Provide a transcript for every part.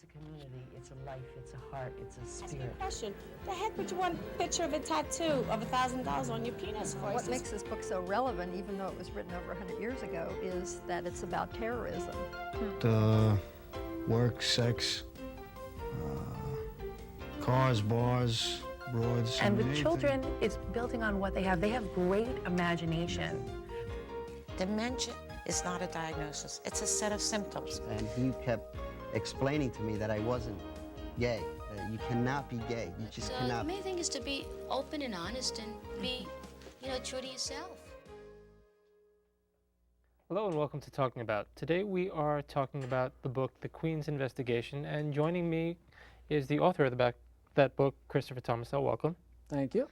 It's a community, it's a life, it's a heart, it's a spirit. Question, the heck would you want a picture of a tattoo of $1,000 on your penis for? What makes this book so relevant, even though it was written over 100 years ago, is that it's about terrorism. The work, sex, cars, bars, broads. And with children, it's building on what they have. They have great imagination. Dementia is not a diagnosis, it's a set of symptoms. And he kept explaining to me that I wasn't gay. You cannot be gay. You just cannot. The main thing is to be open and honest and be, true to yourself. Hello and welcome to Talking About. Today we are talking about the book, The Queen's Investigation, and joining me is the author of that book, Christopher Thomasel. Welcome. Thank you.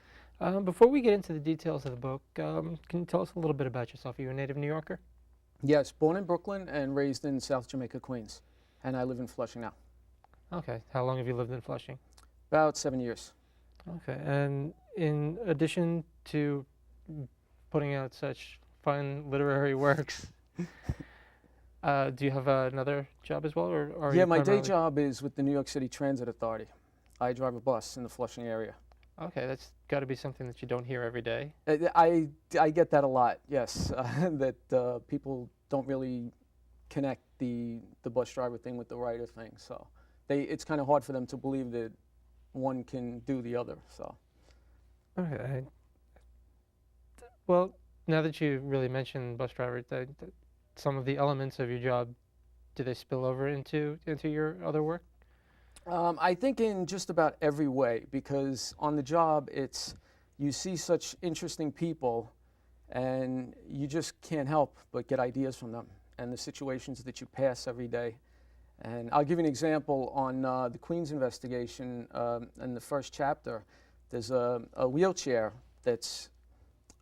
Before we get into the details of the book, can you tell us a little bit about yourself? Are you a native New Yorker? Yes, born in Brooklyn and raised in South Jamaica, Queens. And I live in Flushing now. Okay. How long have you lived in Flushing? About 7 years. Okay. And in addition to putting out such fun literary works, do you have another job as well? Or yeah, my day job is with the New York City Transit Authority. I drive a bus in the Flushing area. Okay, that's got to be something that you don't hear every day. I get that a lot, yes, that people don't really connect the bus driver thing with the writer thing. So it's kind of hard for them to believe that one can do the other. So. Okay. Well, now that you really mentioned bus driver, some of the elements of your job, do they spill over into your other work? I think in just about every way, because on the job you see such interesting people and you just can't help but get ideas from them and the situations that you pass every day. And I'll give you an example on the Queen's investigation. In the first chapter, there's a wheelchair that's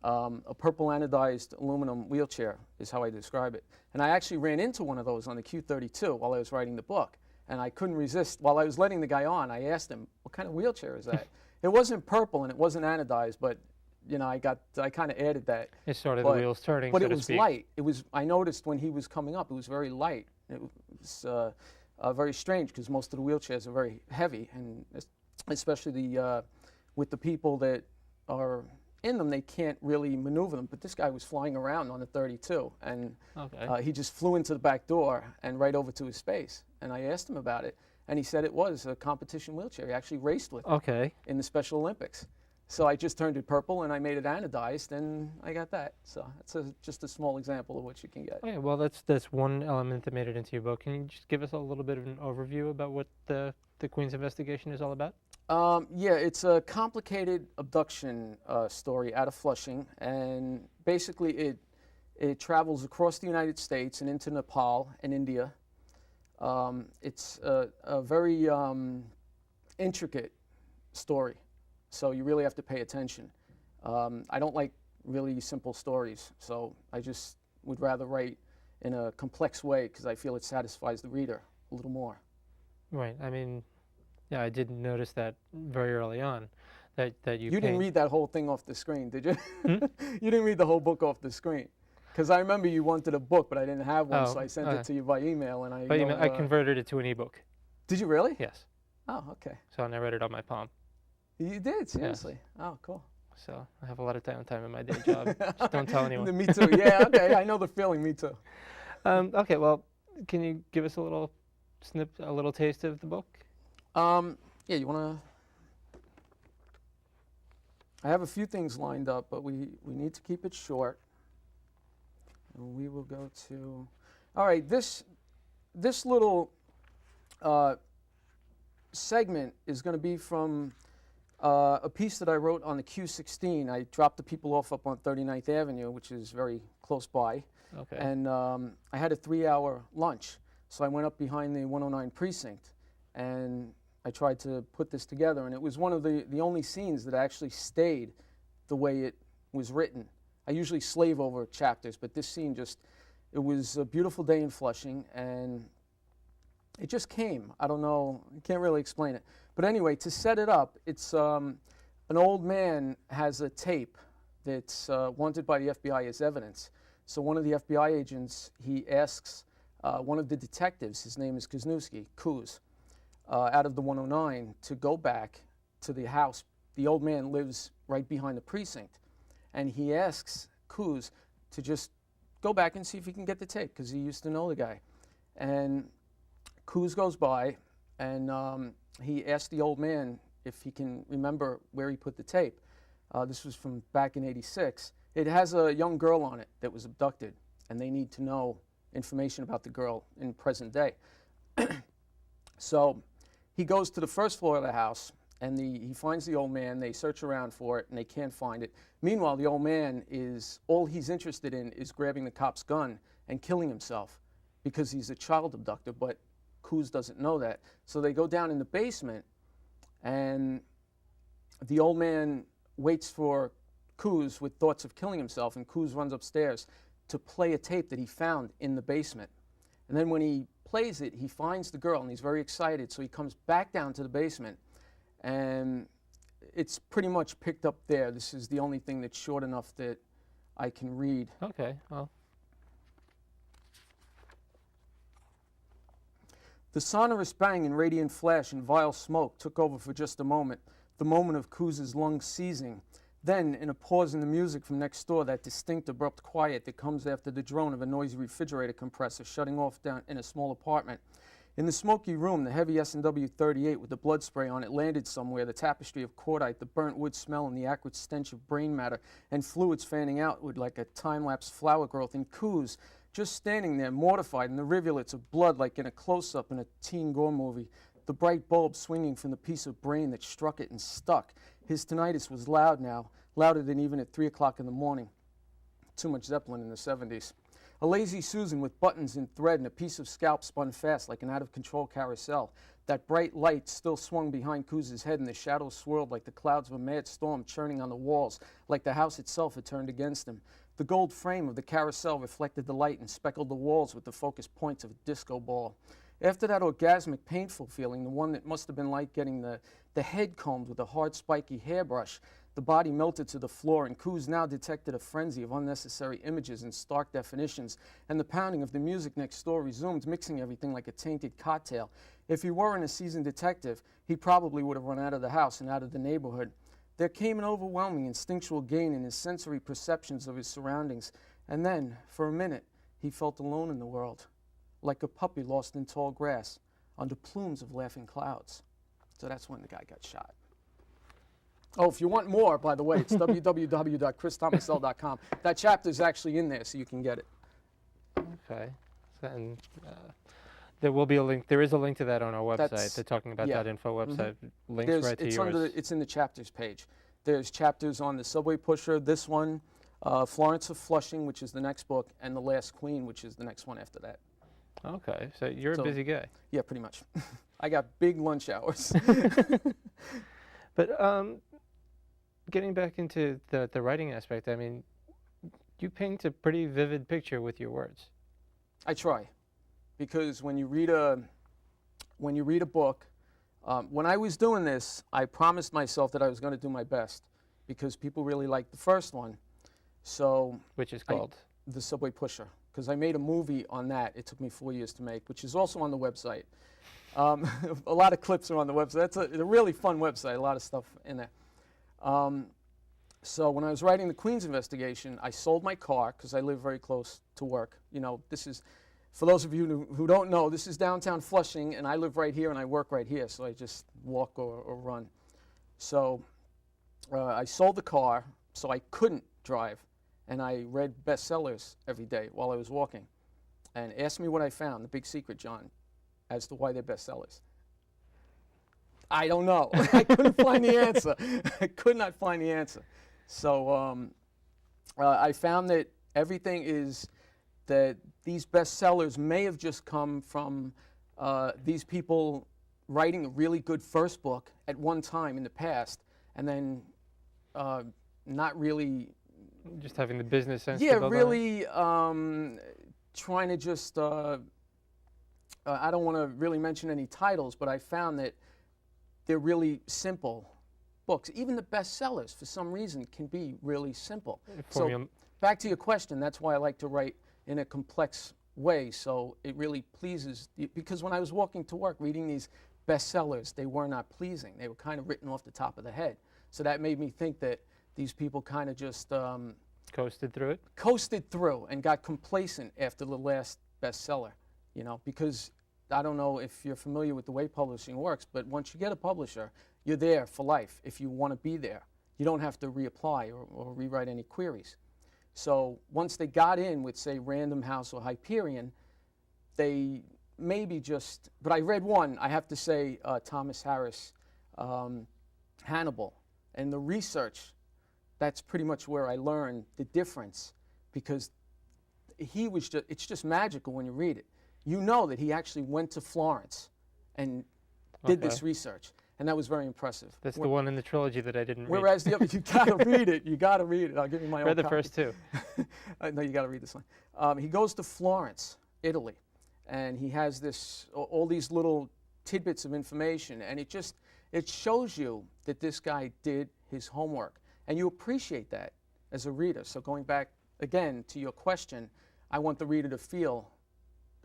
a purple anodized aluminum wheelchair is how I describe it. And I actually ran into one of those on the Q32 while I was writing the book. And I couldn't resist. While I was letting the guy on, I asked him, what kind of wheelchair is that? It wasn't purple and it wasn't anodized, but I kind of added that. It started the wheels turning, but so it to was speak. light. I noticed when he was coming up, it was very light. It was very strange because most of the wheelchairs are very heavy, and especially with the people that are in them, they can't really maneuver them. But this guy was flying around on the 32, and he just flew into the back door and right over to his space. And I asked him about it, and he said it was a competition wheelchair. He actually raced with it in the Special Olympics. So I just turned it purple, and I made it anodized, and I got that. So that's just a small example of what you can get. Okay, well, that's one element that made it into your book. Can you just give us a little bit of an overview about what the Queen's investigation is all about? Yeah, it's a complicated abduction story out of Flushing, and basically it travels across the United States and into Nepal and India. It's a very intricate story, so you really have to pay attention. I don't like really simple stories, so I just would rather write in a complex way because I feel it satisfies the reader a little more. Right. I mean, yeah, I did notice that very early on, that you didn't read that whole thing off the screen, did you? Hmm? You didn't read the whole book off the screen. Because I remember you wanted a book, but I didn't have one, so I sent it to you by email. And I converted it to an ebook. Did you really? Yes. Oh, okay. So I read it on my palm. You did? Seriously? Yes. Oh, cool. So I have a lot of time in my day job. Just don't tell anyone. Me too. Yeah, okay. I know the feeling. Me too. Okay, well, can you give us a little taste of the book? Yeah, you want to? I have a few things lined up, but we need to keep it short. And we will go to, all right, this little segment is going to be from a piece that I wrote on the Q16. I dropped the people off up on 39th Avenue, which is very close by. Okay. And I had a 3-hour lunch. So I went up behind the 109 precinct, and I tried to put this together. And it was one of the only scenes that actually stayed the way it was written. I usually slave over chapters, but this scene it was a beautiful day in Flushing, and it just came. I don't know, I can't really explain it. But anyway, to set it up, it's an old man has a tape that's wanted by the FBI as evidence. So one of the FBI agents, he asks one of the detectives, his name is Kuzniewski, Kuz, out of the 109 to go back to the house. The old man lives right behind the precinct, and he asks Coos to just go back and see if he can get the tape, because he used to know the guy. And Coos goes by, and he asks the old man if he can remember where he put the tape. This was from back in '86. It has a young girl on it that was abducted, and they need to know information about the girl in present day. So he goes to the first floor of the house, and he finds the old man. They search around for it, and they can't find it. Meanwhile, the old man all he's interested in is grabbing the cop's gun and killing himself because he's a child abductor, but Coos doesn't know that. So they go down in the basement, and the old man waits for Coos with thoughts of killing himself, and Coos runs upstairs to play a tape that he found in the basement. And then when he plays it, he finds the girl, and he's very excited, so he comes back down to the basement, and it's pretty much picked up there. This is the only thing that's short enough that I can read. Okay, well. The sonorous bang and radiant flash and vile smoke took over for just a moment, the moment of Coos's lungs seizing. Then, in a pause in the music from next door, that distinct, abrupt quiet that comes after the drone of a noisy refrigerator compressor shutting off down in a small apartment. In the smoky room, the heavy S&W 38 with the blood spray on it landed somewhere, the tapestry of cordite, the burnt wood smell, and the acrid stench of brain matter, and fluids fanning outward like a time-lapse flower growth. And Coos, just standing there, mortified, in the rivulets of blood like in a close-up in a teen gore movie, the bright bulb swinging from the piece of brain that struck it and stuck. His tinnitus was loud now, louder than even at 3 o'clock in the morning. Too much Zeppelin in the 70s. A lazy Susan with buttons in thread and a piece of scalp spun fast like an out-of-control carousel. That bright light still swung behind Coos's head, and the shadows swirled like the clouds of a mad storm churning on the walls, like the house itself had turned against him. The gold frame of the carousel reflected the light and speckled the walls with the focused points of a disco ball. After that orgasmic, painful feeling, the one that must have been like getting the head combed with a hard, spiky hairbrush, the body melted to the floor, and Coos now detected a frenzy of unnecessary images and stark definitions, and the pounding of the music next door resumed, mixing everything like a tainted cocktail. If he weren't a seasoned detective, he probably would have run out of the house and out of the neighborhood. There came an overwhelming instinctual gain in his sensory perceptions of his surroundings, and then, for a minute, he felt alone in the world, like a puppy lost in tall grass, under plumes of laughing clouds. So that's when the guy got shot. Oh, if you want more, by the way, it's www.christhomasel.com. That chapter is actually in there, so you can get it. Okay. And there will be a link. There is a link to that on our website. They're talking about that info website. Links right to yours. It's in the chapters page. There's chapters on the Subway Pusher, this one, Florence of Flushing, which is the next book, and The Last Queen, which is the next one after that. Okay, so you're a busy guy. Yeah, pretty much. I got big lunch hours. But getting back into the writing aspect, I mean, you paint a pretty vivid picture with your words. I try, because when you read a book, when I was doing this, I promised myself that I was going to do my best, because people really liked the first one. So which is called The Subway Pusher, because I made a movie on that. It took me 4 years to make, which is also on the website. A lot of clips are on the website. It's a really fun website. A lot of stuff in there. So when I was writing the Queen's investigation, I sold my car because I live very close to work. You know, this is, for those of you who don't know, this is downtown Flushing, and I live right here and I work right here, so I just walk or run. So I sold the car so I couldn't drive, and I read bestsellers every day while I was walking. And asked me what I found, the big secret, John, as to why they're bestsellers. I don't know. I couldn't find the answer. I could not find the answer. So I found that everything is that these bestsellers may have just come from these people writing a really good first book at one time in the past, and then not really... Just having the business sense. Yeah, really trying to just... I don't want to really mention any titles, but I found that they're really simple books. Even the bestsellers, for some reason, can be really simple. So back to your question, that's why I like to write in a complex way, so it really pleases. Because when I was walking to work reading these bestsellers, they were not pleasing. They were kind of written off the top of the head. So that made me think that these people kind of just Coasted through it? coasted through and got complacent after the last bestseller, because I don't know if you're familiar with the way publishing works, but once you get a publisher, you're there for life if you want to be there. You don't have to reapply or rewrite any queries. So once they got in with, say, Random House or Hyperion, they maybe just, but I read one, I have to say, Thomas Harris, Hannibal, and the research, that's pretty much where I learned the difference, because he was just, it's just magical when you read it. You know that he actually went to Florence and did this research, and that was very impressive. That's the one in the trilogy that I didn't read. Whereas the other, you gotta read it, you gotta read it. I'll give you my own Read the copy. first two. No, you gotta read this one. He goes to Florence, Italy, and he has this, all these little tidbits of information, and it shows you that this guy did his homework, and you appreciate that as a reader. So going back again to your question, I want the reader to feel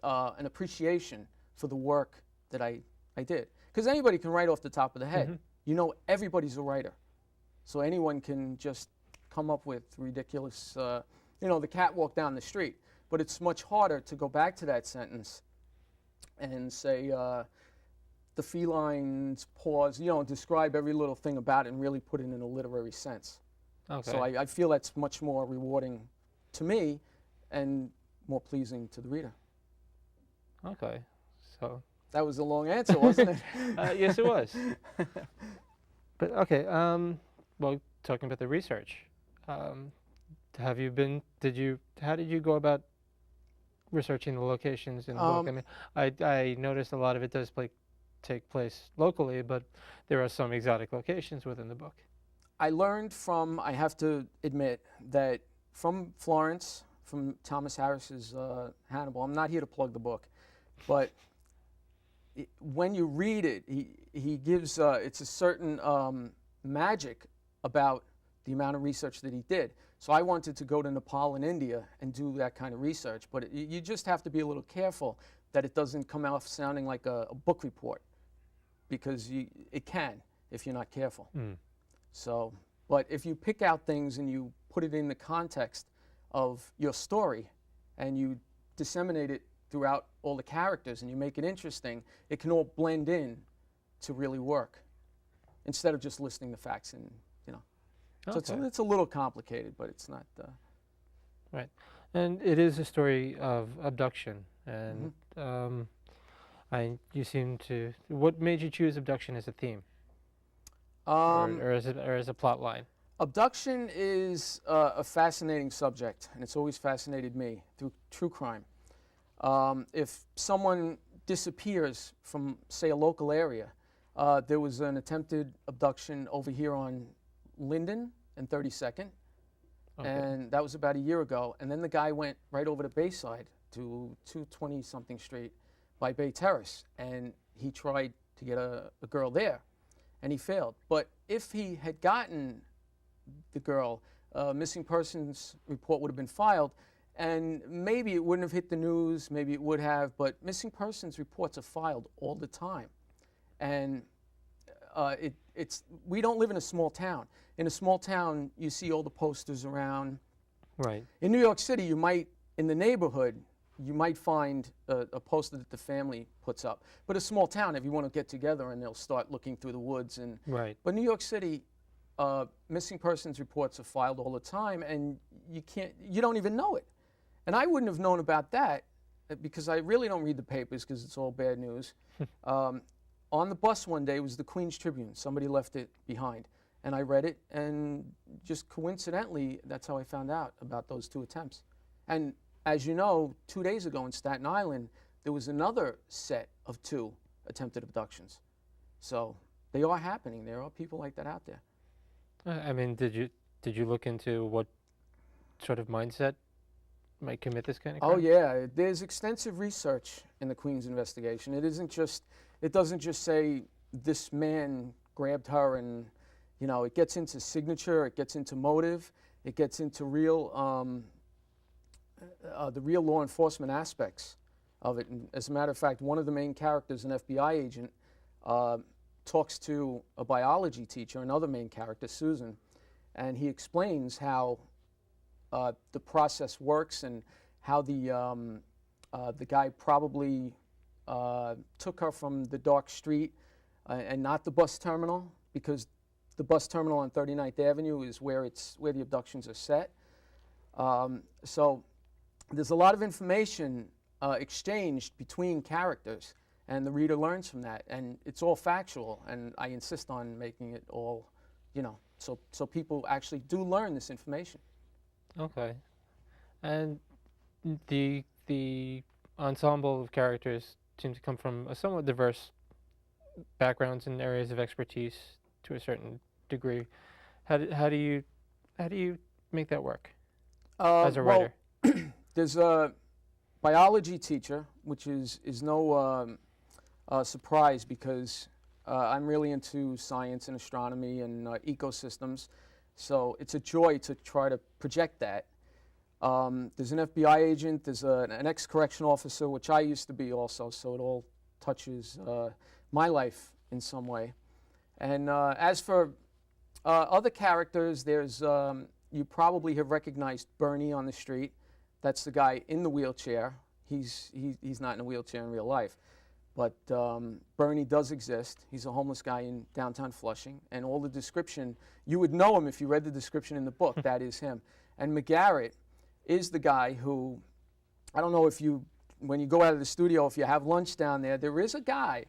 an appreciation for the work that I did. Because anybody can write off the top of the head. Everybody's a writer. So anyone can just come up with ridiculous, the cat walked down the street. But it's much harder to go back to that sentence and say, the felines pause, describe every little thing about it and really put it in a literary sense. Okay. So I feel that's much more rewarding to me and more pleasing to the reader. Okay. So. That was a long answer, wasn't it? Yes, it was. But okay. Well, talking about the research, how did you go about researching the locations in the book? I mean, I noticed a lot of it does take place locally, but there are some exotic locations within the book. I learned from, I have to admit, that from Florence, from Thomas Harris's Hannibal, I'm not here to plug the book, but when you read it, he gives, it's a certain magic about the amount of research that he did. So I wanted to go to Nepal and India and do that kind of research, but you just have to be a little careful that it doesn't come off sounding like a book report, because it can if you're not careful. So, but if you pick out things and you put it in the context of your story and you disseminate it throughout all the characters and you make it interesting, it can all blend in to really work instead of just listing the facts and, So it's a little complicated, but it's not. Right. And it is a story of abduction. And you seem to, what made you choose abduction as a theme? Or as a plot line? Abduction is a fascinating subject, and it's always fascinated me through true crime. If someone disappears from, say, a local area, there was an attempted abduction over here on Linden and 32nd, and that was about a year ago. And then the guy went right over to Bayside to 220-something Street by Bay Terrace, and he tried to get a girl there, and he failed. But if he had gotten the girl, missing persons report would have been filed, and maybe it wouldn't have hit the news, maybe it would have, but missing persons reports are filed all the time. And we don't live in a small town. In a small town, you see all the posters around. Right. In New York City, in the neighborhood, you might find a poster that the family puts up. But a small town, everyone will get together and they'll start looking through the woods. Right. But New York City, missing persons reports are filed all the time, and you don't even know it. And I wouldn't have known about that because I really don't read the papers because it's all bad news. On the bus one day was the Queens Tribune. Somebody left it behind. And I read it, and just coincidentally, that's how I found out about those two attempts. And as you know, 2 days ago in Staten Island, there was another set of 2 attempted abductions. So they are happening. There are people like that out there. I mean, did you look into what sort of mindset might commit this kind of crime? Oh yeah, there's extensive research in the Queens investigation. It doesn't just say this man grabbed her and, it gets into signature, it gets into motive, it gets into real the real law enforcement aspects of it. And as a matter of fact, one of the main characters, an FBI agent, talks to a biology teacher, another main character, Susan, and he explains how the process works and how the guy probably took her from the dark street and not the bus terminal, because the bus terminal on 39th Avenue is where the abductions are set. So there's a lot of information exchanged between characters, and the reader learns from that, and it's all factual, and I insist on making it all, so people actually do learn this information. Okay. And the ensemble of characters seem to come from a somewhat diverse backgrounds and areas of expertise to a certain degree. How do you make that work as a writer? Well, there's a biology teacher, which is no surprise, because I'm really into science and astronomy and ecosystems, so it's a joy to try to project that. There's an FBI agent, there's an ex-correctional officer, which I used to be also, so it all touches my life in some way. And as for other characters, there's, you probably have recognized Bernie on the street. That's the guy in the wheelchair. He's not in a wheelchair in real life. But Bernie does exist. He's a homeless guy in downtown Flushing. And all the description, you would know him if you read the description in the book. That is him. And McGarrett is the guy who, I don't know if when you go out of the studio, if you have lunch down there is a guy,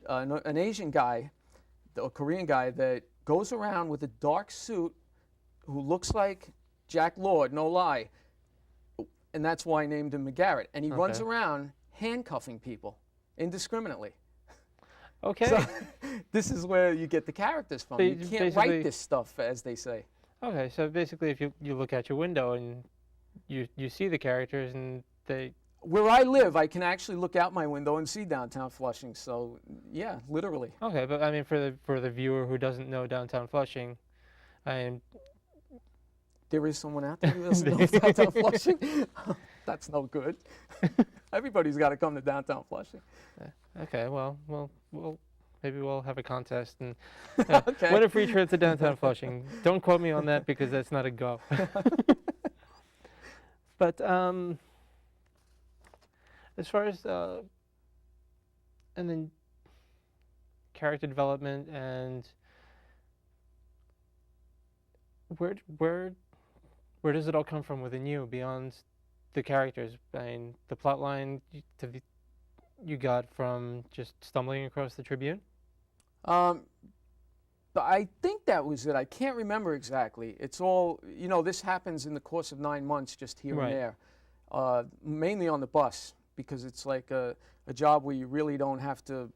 an Asian guy, a Korean guy, that goes around with a dark suit who looks like Jack Lord, no lie. And that's why I named him McGarrett. And he runs around handcuffing people indiscriminately. Okay. So this is where you get the characters from. You can't write this stuff, as they say. Okay, so basically if you look out your window and you see the characters and they... Where I live, I can actually look out my window and see downtown Flushing, so yeah, literally. Okay, but I mean for the viewer who doesn't know downtown Flushing, there is someone out there who doesn't know downtown Flushing? That's no good. Everybody's got to come to downtown Flushing. Okay, well, maybe we'll have a contest and Okay. win a free trip to downtown Flushing. Don't quote me on that because that's not a go. But as far as and then character development and where does it all come from within you beyond the characters? I mean, the plot line you got from just stumbling across the Tribune? But I think that was it. I can't remember exactly. It's all, this happens in the course of 9 months, just here and there, mainly on the bus, because it's like a job where you really don't have to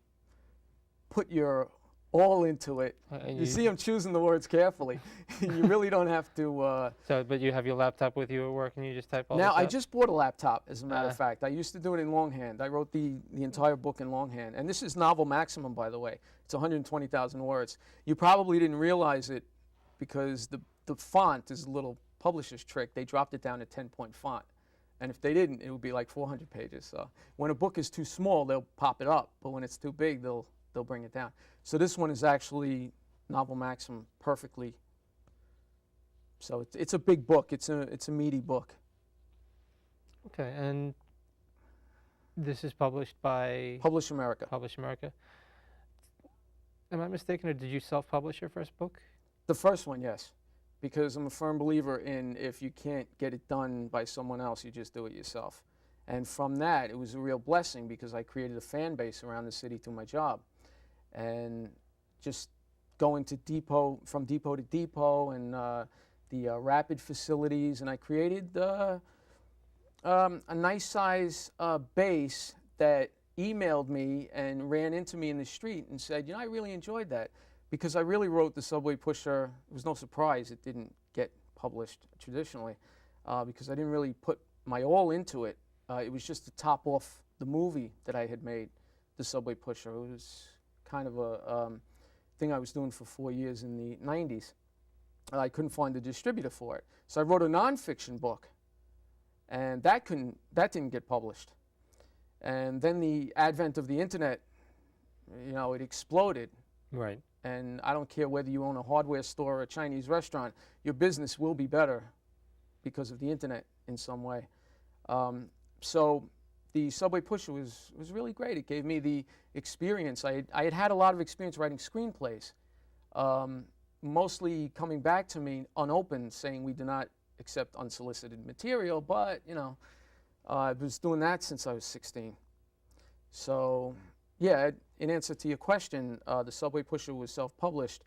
put your all into it. You see I'm choosing the words carefully. You really don't have to... But you have your laptop with you at work and you just type all this Now, I up? just bought a laptop, as a matter of fact. I used to do it in longhand. I wrote the entire book in longhand. And this is novel maximum, by the way. It's 120,000 words. You probably didn't realize it because the font is a little publisher's trick. They dropped it down to 10-point font. And if they didn't, it would be like 400 pages. So when a book is too small, they'll pop it up. But when it's too big, they'll bring it down. So this one is actually novel maximum perfectly. So it's a big book. It's a meaty book. Okay, and this is published by... Publish America. Publish America. Am I mistaken, or did you self-publish your first book? The first one, yes. Because I'm a firm believer in if you can't get it done by someone else, you just do it yourself. And from that, it was a real blessing because I created a fan base around the city through my job. And just going to from depot to depot and the rapid facilities, and I created a nice size base that emailed me and ran into me in the street and said, I really enjoyed that because I really wrote The Subway Pusher. It was no surprise it didn't get published traditionally because I didn't really put my all into it. It was just to top off the movie that I had made, The Subway Pusher. It was kind of a thing I was doing for 4 years in the 90s. I couldn't find a distributor for it. So I wrote a nonfiction book and that didn't get published. And then the advent of the internet, it exploded. Right. And I don't care whether you own a hardware store or a Chinese restaurant, your business will be better because of the internet in some way. So the Subway Pusher was really great. It gave me the experience. I had had a lot of experience writing screenplays, mostly coming back to me unopened, saying we do not accept unsolicited material, but, I was doing that since I was 16. So, yeah, in answer to your question, the Subway Pusher was self-published.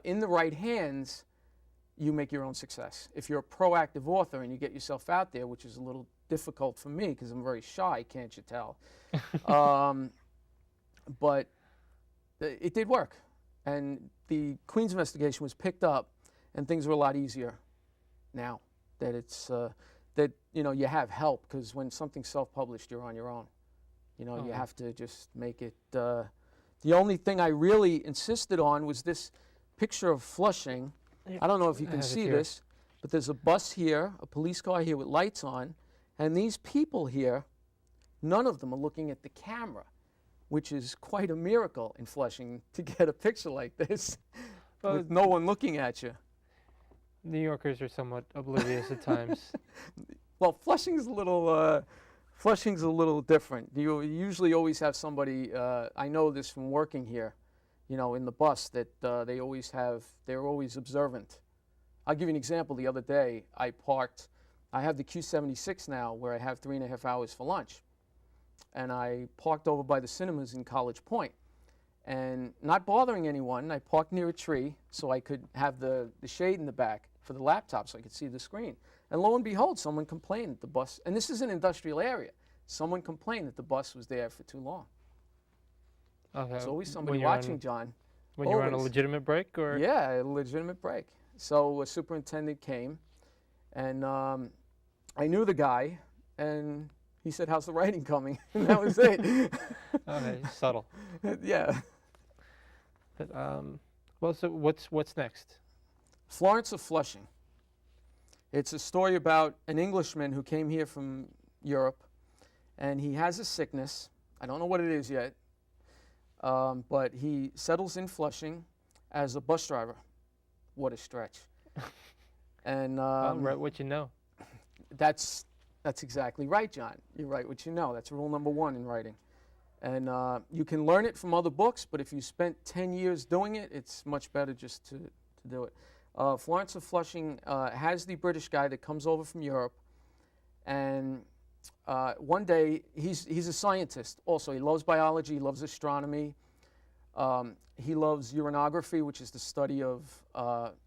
In the right hands, you make your own success. If you're a proactive author and you get yourself out there, which is a little difficult for me because I'm very shy, can't you tell? But it did work. And the Queen's investigation was picked up, and things were a lot easier now that it's that you have help, because when something's self-published, you're on your own. You have to just make it. The only thing I really insisted on was this picture of Flushing. I don't know if you can see this, but there's a bus here, a police car here with lights on, and these people here, none of them are looking at the camera, which is quite a miracle in Flushing to get a picture like this with no one looking at you. New Yorkers are somewhat oblivious at times. Well, Flushing's a little different. You usually always have somebody, I know this from working here, in the bus, that they're always observant. I'll give you an example. The other day, I have the Q76 now where I have 3.5 hours for lunch. And I parked over by the cinemas in College Point. And not bothering anyone, I parked near a tree so I could have the shade in the back for the laptop so I could see the screen. And lo and behold, someone complained that the bus, and this is an industrial area, someone complained that the bus was there for too long. Okay. There's always somebody watching, John. When you're on a legitimate break, or? Yeah, a legitimate break. So a superintendent came, and I knew the guy, and he said, "How's the writing coming?" And that was it. Okay, subtle. Yeah. But, well, so what's next? Florence of Flushing. It's a story about an Englishman who came here from Europe, and he has a sickness. I don't know what it is yet, but he settles in Flushing as a bus driver. What a stretch. And write what you know. That's exactly right, John. You write what you know. That's rule number 1 in writing. And you can learn it from other books, but if you spent 10 years doing it, it's much better just to do it. Florence of Flushing has the British guy that comes over from Europe, and one day, he's a scientist also. He loves biology, he loves astronomy, he loves uranography, which is the study of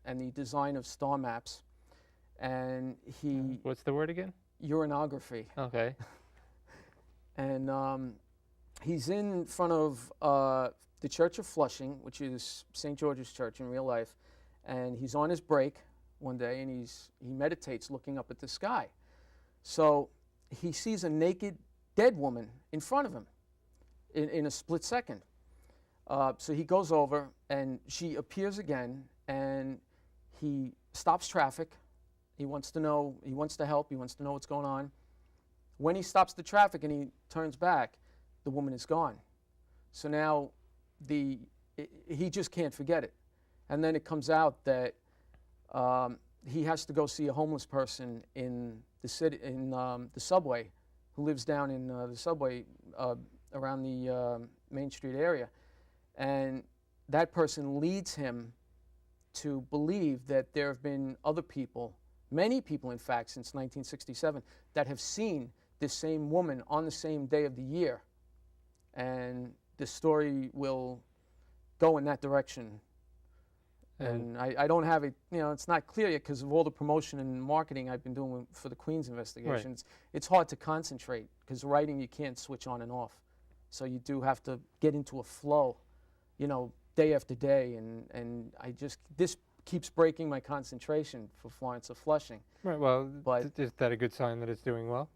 and the design of star maps. And he... What's the word again? Uranography. Okay. And he's in front of the Church of Flushing, which is St. George's Church in real life, and he's on his break one day, and he meditates looking up at the sky. So he sees a naked dead woman in front of him in a split second. So he goes over, and she appears again, and he stops traffic. He wants to help, he wants to know what's going on. When he stops the traffic and he turns back, the woman is gone. So now he just can't forget it. And then it comes out that he has to go see a homeless person in the city, in the subway, who lives down in the subway around the Main Street area. And that person leads him to believe that there have been other people, many people in fact, since 1967, that have seen this same woman on the same day of the year. And the story will go in that direction. And I don't have it, it's not clear yet because of all the promotion and marketing I've been doing for the Queen's investigations. Right. It's hard to concentrate because writing you can't switch on and off. So you do have to get into a flow, day after day. And this keeps breaking my concentration for Florence of Flushing. Right, well, is that a good sign that it's doing well?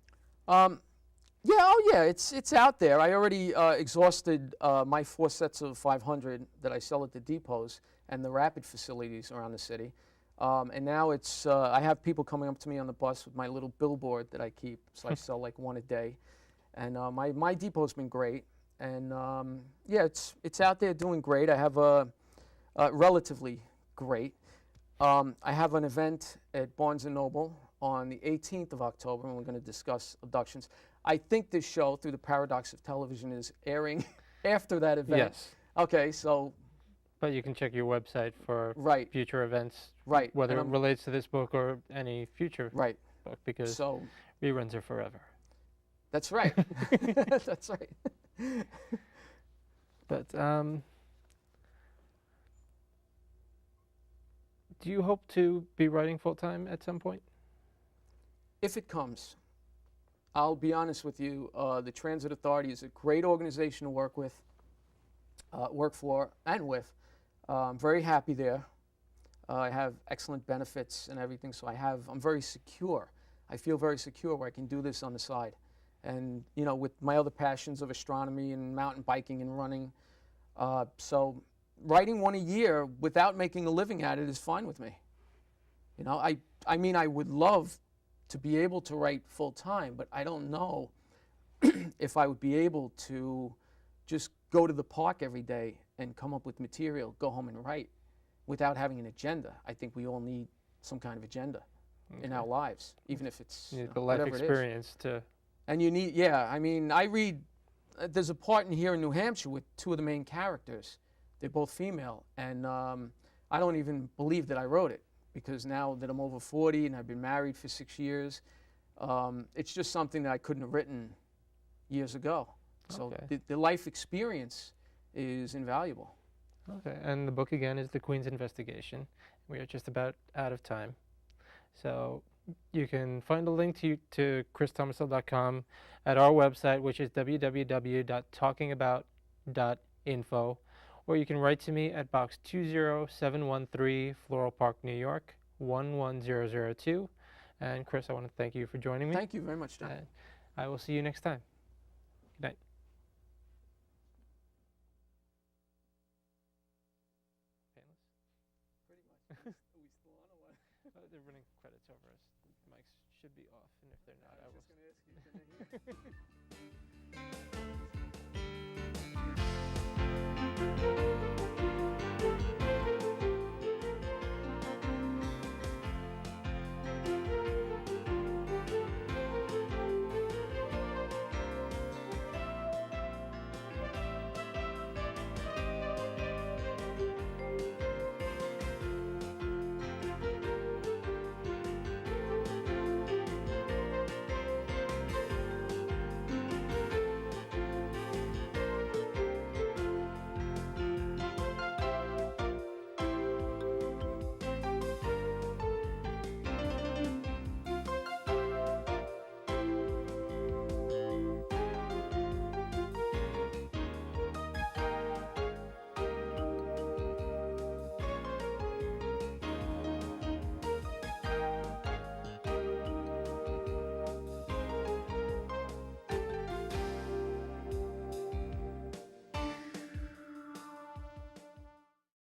Yeah, it's out there. I already exhausted my 4 sets of 500 that I sell at the depots and the rapid facilities around the city. And now it's, I have people coming up to me on the bus with my little billboard that I keep, so I sell like one a day. And my depot's been great. And yeah, it's out there doing great. I have a relatively great. I have an event at Barnes & Noble on the 18th of October, and we're going to discuss abductions. I think this show, Through the Paradox of Television, is airing after that event. Yes. Okay, so. But you can check your website for future events, whether it relates to this book or any future book, because reruns are forever. That's right. That's right. But do you hope to be writing full-time at some point? If it comes. I'll be honest with you, the Transit Authority is a great organization to work with, work for and with. I'm very happy there. I have excellent benefits and everything, so I'm very secure. I feel very secure where I can do this on the side. And, you know, with my other passions of astronomy and mountain biking and running. So writing one a year without making a living at it is fine with me. You know, I mean, I would love to be able to write full time, but I don't know if I would be able to just go to the park every day and come up with material, go home and write without having an agenda. I think we all need some kind of agenda in our lives, even if it's the life experience to. And you need, yeah, I mean, I read, there's a part in here in New Hampshire with two of the main characters. They're both female, and I don't even believe that I wrote it, because now that I'm over 40 and I've been married for 6 years, it's just something that I couldn't have written years ago. So the life experience is invaluable. Okay, and the book again is The Queen's Investigation. We are just about out of time. So you can find a link to christhomasel.com at our website, which is www.talkingabout.info, or you can write to me at Box 20713, Floral Park, New York, 11002. And Chris, I want to thank you for joining me. Thank you very much, John. And I will see you next time. Good night. Pretty much. Are we still on or what? They're running credits over us. Mics should be off, and if they're not, I was just going to ask you, can they hear?